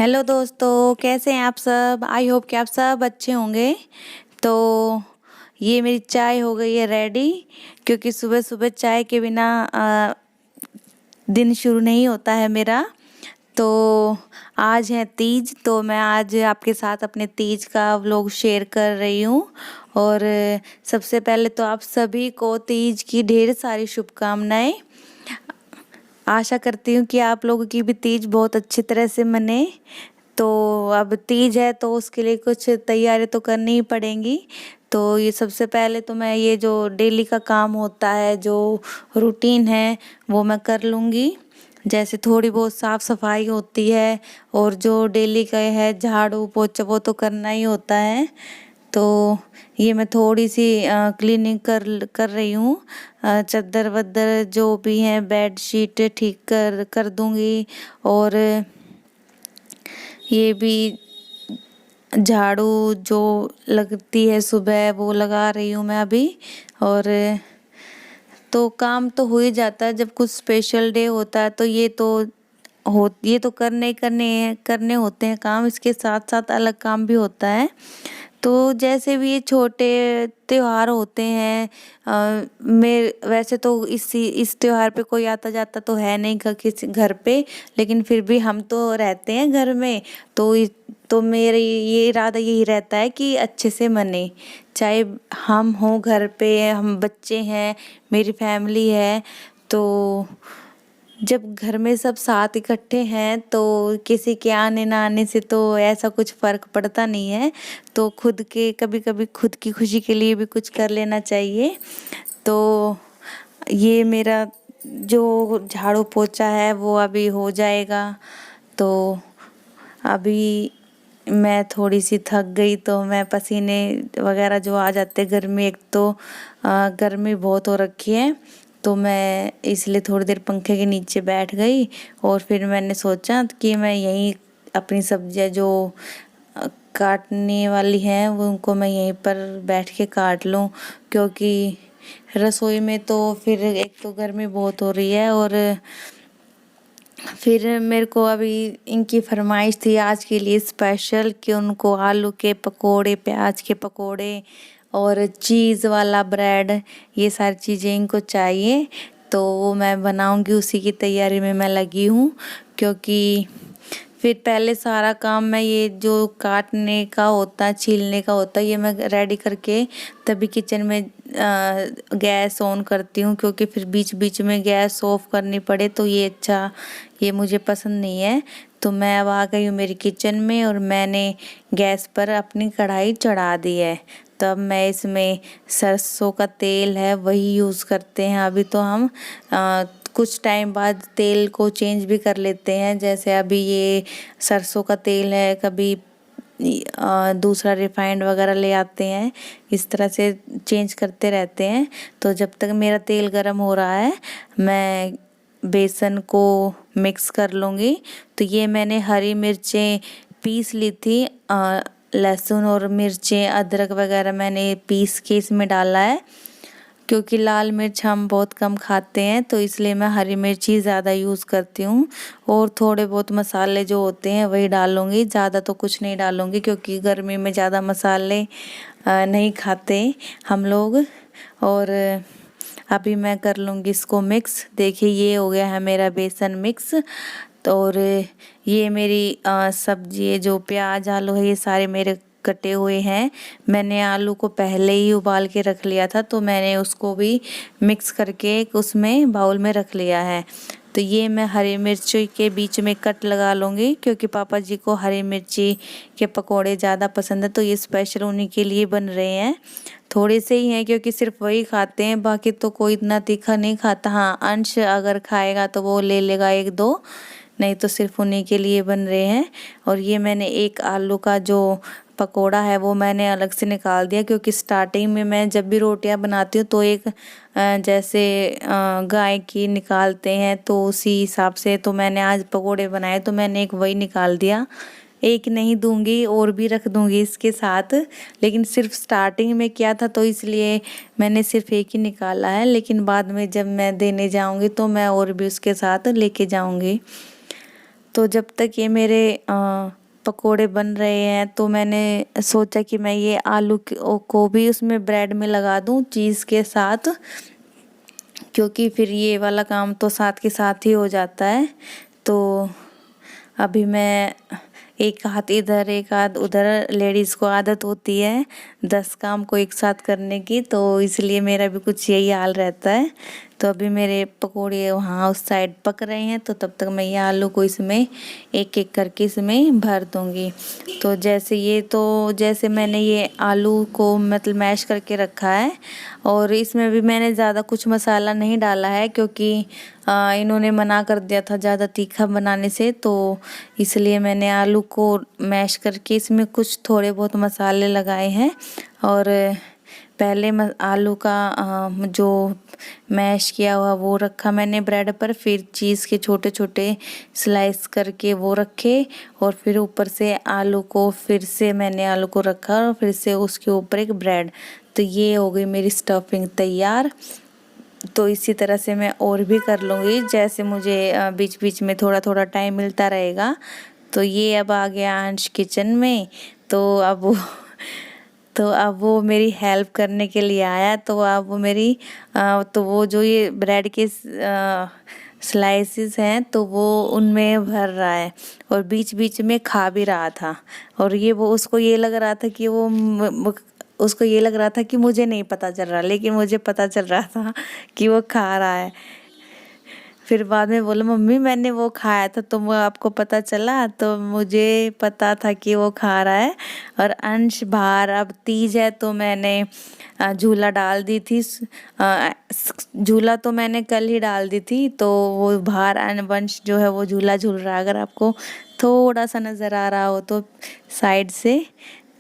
Hello दोस्तों, कैसे हैं आप सब? आई होप कि आप सब अच्छे होंगे। तो ये मेरी चाय हो गई है रेडी, क्योंकि सुबह सुबह चाय के बिना दिन शुरू नहीं होता है मेरा। तो आज है तीज, तो मैं आज आपके साथ अपने तीज का व्लॉग शेयर कर रही हूँ। और सबसे पहले तो आप सभी को तीज की ढेर सारी शुभकामनाएं। आशा करती हूँ कि आप लोगों की भी तीज बहुत अच्छी तरह से मने। तो अब तीज है तो उसके लिए कुछ तैयारी तो करनी ही पड़ेंगी। तो ये सबसे पहले तो मैं ये जो डेली का काम होता है, जो रूटीन है, वो मैं कर लूँगी। जैसे थोड़ी बहुत साफ सफाई होती है, और जो डेली का है झाड़ू पोछा वो तो करना ही होता है। तो ये मैं थोड़ी सी क्लीनिंग कर कर रही हूँ। चादर वदर जो भी हैं, बेड शीट ठीक कर दूँगी। और ये भी झाड़ू जो लगती है सुबह वो लगा रही हूँ मैं अभी। और तो काम तो हो ही जाता है जब कुछ स्पेशल डे होता है, तो ये तो करने होते हैं काम। इसके साथ साथ अलग काम भी होता है। तो जैसे भी ये छोटे त्योहार होते हैं, मैं वैसे तो इस त्योहार पे कोई आता जाता तो है नहीं किसी घर पे, लेकिन फिर भी हम तो रहते हैं घर में। तो मेरे ये इरादा यही रहता है कि अच्छे से मने, चाहे हम हों घर पे, हम बच्चे हैं, मेरी फैमिली है। तो जब घर में सब साथ इकट्ठे हैं तो किसी के आने ना आने से तो ऐसा कुछ फर्क पड़ता नहीं है। तो कभी कभी खुद की खुशी के लिए भी कुछ कर लेना चाहिए। तो ये मेरा जो झाड़ू पोछा है वो अभी हो जाएगा। तो अभी मैं थोड़ी सी थक गई, तो मैं पसीने वगैरह जो आ जाते गर्मी, एक तो गर्मी बहुत हो रखी है, तो मैं इसलिए थोड़ी देर पंखे के नीचे बैठ गई। और फिर मैंने सोचा कि मैं यहीं अपनी सब्जियां जो काटने वाली हैं वो उनको मैं यहीं पर बैठ के काट लूं, क्योंकि रसोई में तो फिर एक तो गर्मी बहुत हो रही है। और फिर मेरे को अभी इनकी फरमाइश थी आज के लिए स्पेशल कि उनको आलू के पकोड़े, प्याज के पकोड़े और चीज़ वाला ब्रेड, ये सारी चीज़ें इनको चाहिए। तो वो मैं बनाऊंगी, उसी की तैयारी में मैं लगी हूँ। क्योंकि फिर पहले सारा काम मैं ये जो काटने का होता है, छीलने का होता है, ये मैं रेडी करके तभी किचन में गैस ऑन करती हूँ। क्योंकि फिर बीच बीच में गैस ऑफ करनी पड़े तो ये मुझे पसंद नहीं है। तो मैं अब आ गई हूँ मेरी किचन में, और मैंने गैस पर अपनी कढ़ाई चढ़ा दी है। तब मैं इसमें सरसों का तेल है वही यूज़ करते हैं। अभी तो हम कुछ टाइम बाद तेल को चेंज भी कर लेते हैं। जैसे अभी ये सरसों का तेल है, कभी दूसरा रिफाइंड वगैरह ले आते हैं, इस तरह से चेंज करते रहते हैं। तो जब तक मेरा तेल गर्म हो रहा है मैं बेसन को मिक्स कर लूँगी। तो ये मैंने हरी मिर्चें पीस ली थी, लहसुन और मिर्चें अदरक वगैरह मैंने पीस के इसमें डाला है। क्योंकि लाल मिर्च हम बहुत कम खाते हैं, तो इसलिए मैं हरी मिर्च ही ज़्यादा यूज़ करती हूँ। और थोड़े बहुत मसाले जो होते हैं वही डालूँगी, ज़्यादा तो कुछ नहीं डालूँगी, क्योंकि गर्मी में ज़्यादा मसाले नहीं खाते हम लोग। और अभी मैं कर लूँगी इसको मिक्स। देखिए ये हो गया है मेरा बेसन मिक्स। तो और ये मेरी सब्जी जो प्याज आलू है ये सारे मेरे कटे हुए हैं। मैंने आलू को पहले ही उबाल के रख लिया था, तो मैंने उसको भी मिक्स करके उसमें बाउल में रख लिया है। तो ये मैं हरी मिर्ची के बीच में कट लगा लूँगी, क्योंकि पापा जी को हरी मिर्ची के पकोड़े ज़्यादा पसंद है, तो ये स्पेशल उन्हीं के लिए बन रहे हैं। थोड़े से ही हैं क्योंकि सिर्फ वही खाते हैं, बाकी तो कोई इतना तीखा नहीं खाता। हाँ, अंश अगर खाएगा तो वो ले लेगा एक दो, नहीं तो सिर्फ उन्हीं के लिए बन रहे हैं। और ये मैंने एक आलू का जो पकोड़ा है वो मैंने अलग से निकाल दिया, क्योंकि स्टार्टिंग में मैं जब भी रोटियां बनाती हूँ तो एक जैसे गाय की निकालते हैं, तो उसी हिसाब से तो मैंने आज पकोड़े बनाए, तो मैंने एक वही निकाल दिया। एक नहीं दूंगी, और भी रख दूंगी इसके साथ, लेकिन सिर्फ स्टार्टिंग में किया था तो इसलिए मैंने सिर्फ एक ही निकाला है। लेकिन बाद में जब मैं देने जाऊंगी तो मैं और भी उसके साथ लेके जाऊंगी। तो जब तक ये मेरे पकोड़े बन रहे हैं तो मैंने सोचा कि मैं ये आलू को भी उसमें ब्रेड में लगा दूं चीज़ के साथ, क्योंकि फिर ये वाला काम तो साथ के साथ ही हो जाता है। तो अभी मैं एक हाथ इधर एक हाथ उधर, लेडीज़ को आदत होती है 10 काम को एक साथ करने की, तो इसलिए मेरा भी कुछ यही हाल रहता है। तो अभी मेरे पकोड़े वहाँ उस साइड पक रहे हैं, तो तब तक मैं ये आलू को इसमें एक एक करके इसमें भर दूँगी। तो जैसे मैंने ये आलू को मतलब मैश करके रखा है, और इसमें भी मैंने ज़्यादा कुछ मसाला नहीं डाला है, क्योंकि इन्होंने मना कर दिया था ज़्यादा तीखा बनाने से, तो इसलिए मैंने आलू को मैश करके इसमें कुछ थोड़े बहुत मसाले लगाए हैं। और पहले आलू का जो मैश किया हुआ वो रखा मैंने ब्रेड पर, फिर चीज़ के छोटे छोटे स्लाइस करके वो रखे, और फिर ऊपर से आलू को फिर से मैंने आलू को रखा, और फिर से उसके ऊपर एक ब्रेड। तो ये हो गई मेरी स्टफिंग तैयार। तो इसी तरह से मैं और भी कर लूँगी, जैसे मुझे बीच बीच में थोड़ा थोड़ा टाइम मिलता रहेगा। तो ये अब आ गया अंश किचन में, तो अब वो मेरी हेल्प करने के लिए आया। तो अब वो मेरी तो वो जो ये ब्रेड के स्लाइसेस हैं तो वो उनमें भर रहा है, और बीच बीच में खा भी रहा था। और ये वो उसको ये लग रहा था कि उसको ये लग रहा था कि मुझे नहीं पता चल रहा, लेकिन मुझे पता चल रहा था कि वो खा रहा है। फिर बाद में बोला, मम्मी मैंने वो खाया था तो वो आपको पता चला? तो मुझे पता था कि वो खा रहा है। और अंश बाहर, अब तीज है तो मैंने झूला डाल दी थी, झूला तो मैंने कल ही डाल दी थी। तो वो बाहर वंश जो है वो झूला झूल रहा है, अगर आपको थोड़ा सा नज़र आ रहा हो तो साइड से।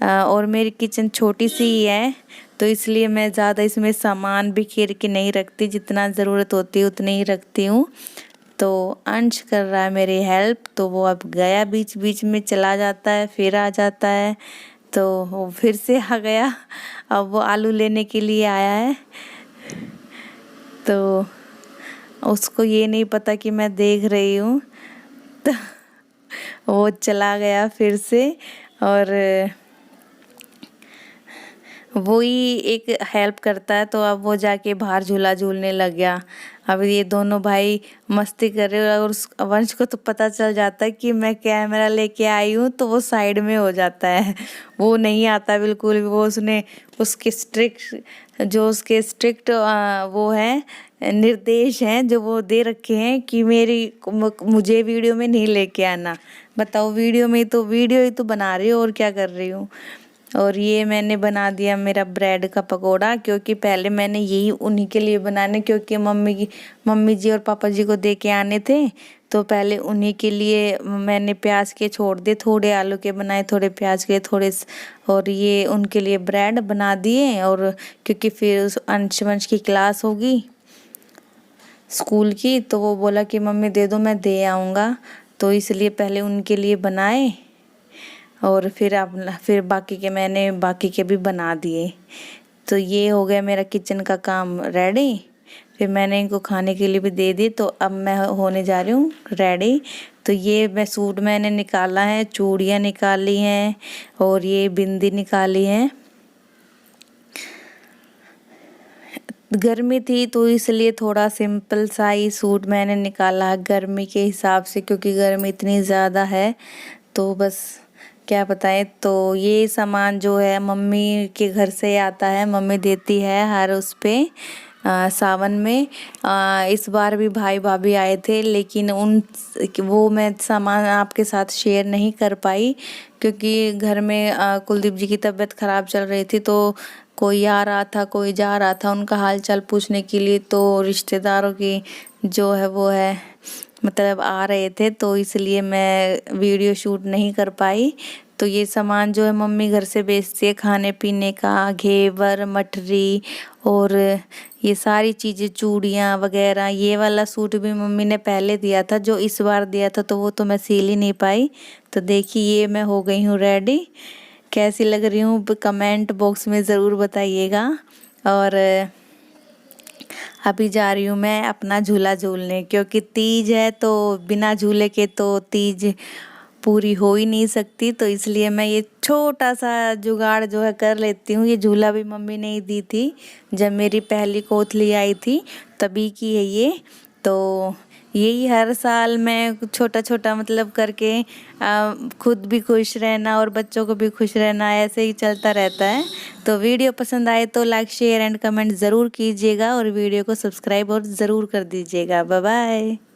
और मेरी किचन छोटी सी ही है, तो इसलिए मैं ज़्यादा इसमें सामान बिखेर के नहीं रखती, जितना ज़रूरत होती है उतनी ही रखती हूँ। तो अंश कर रहा है मेरी हेल्प, तो वो अब गया, बीच बीच में चला जाता है फिर आ जाता है, तो वो फिर से आ गया। अब वो आलू लेने के लिए आया है, तो उसको ये नहीं पता कि मैं देख रही हूँ, तो वो चला गया फिर से। और वो ही एक हेल्प करता है, तो अब वो जाके बाहर झूला झूलने लग गया। अब ये दोनों भाई मस्ती कर रहे हैं, और उस वंश को तो पता चल जाता है कि मैं कैमरा लेके आई हूँ, तो वो साइड में हो जाता है, वो नहीं आता बिल्कुल भी। वो उसके स्ट्रिक्ट वो है निर्देश हैं जो वो दे रखे हैं कि मुझे वीडियो में नहीं लेके आना। बताओ, वीडियो ही तो बना रही हो, और क्या कर रही हूँ। और ये मैंने बना दिया मेरा ब्रेड का पकोड़ा, क्योंकि पहले मैंने यही उन्हीं के लिए बनाने, क्योंकि मम्मी जी और पापा जी को दे के आने थे, तो पहले उन्हीं के लिए मैंने प्याज के छोड़ दिए, थोड़े आलू के बनाए, थोड़े प्याज के, और ये उनके लिए ब्रेड बना दिए। और क्योंकि फिर उस अंश की क्लास होगी स्कूल की, तो वो बोला कि मम्मी दे दो, मैं दे आऊँगा, तो इसलिए पहले उनके लिए बनाए, और फिर बाकी के भी बना दिए। तो ये हो गया मेरा किचन का काम रेडी। फिर मैंने इनको खाने के लिए भी दे दी, तो अब मैं होने जा रही हूँ रेडी। तो ये सूट मैंने निकाला है, चूड़ियाँ निकाली हैं, और ये बिंदी निकाली है। गर्मी थी तो इसलिए थोड़ा सिंपल सा ही सूट मैंने निकाला गर्मी के हिसाब से, क्योंकि गर्मी इतनी ज़्यादा है, तो बस क्या बताएं। तो ये सामान जो है मम्मी के घर से आता है, मम्मी देती है हर उस पे सावन में। इस बार भी भाई भाभी आए थे, लेकिन वो मैं सामान आपके साथ शेयर नहीं कर पाई, क्योंकि घर में कुलदीप जी की तबीयत ख़राब चल रही थी, तो कोई आ रहा था कोई जा रहा था उनका हाल चाल पूछने के लिए, तो रिश्तेदारों की जो है वो है मतलब आ रहे थे, तो इसलिए मैं वीडियो शूट नहीं कर पाई। तो ये सामान जो है मम्मी घर से बेचती है, खाने पीने का, घेवर, मठरी, और ये सारी चीज़ें, चूड़ियाँ वगैरह। ये वाला सूट भी मम्मी ने पहले दिया था, जो इस बार दिया था, तो वो तो मैं सिल ही नहीं पाई। तो देखिए ये मैं हो गई हूँ रेडी। कैसी लग रही हूँ कमेंट बॉक्स में ज़रूर बताइएगा। और अभी जा रही हूँ मैं अपना झूला झूलने, क्योंकि तीज है, तो बिना झूले के तो तीज पूरी हो ही नहीं सकती, तो इसलिए मैं ये छोटा सा जुगाड़ जो है कर लेती हूँ। ये झूला भी मम्मी ने ही दी थी जब मेरी पहली कोथली आई थी, तभी की है ये। तो यही हर साल मैं छोटा छोटा मतलब करके खुद भी खुश रहना और बच्चों को भी खुश रहना, ऐसे ही चलता रहता है। तो वीडियो पसंद आए तो लाइक शेयर एंड कमेंट ज़रूर कीजिएगा और वीडियो को सब्सक्राइब और ज़रूर कर दीजिएगा। Bye bye.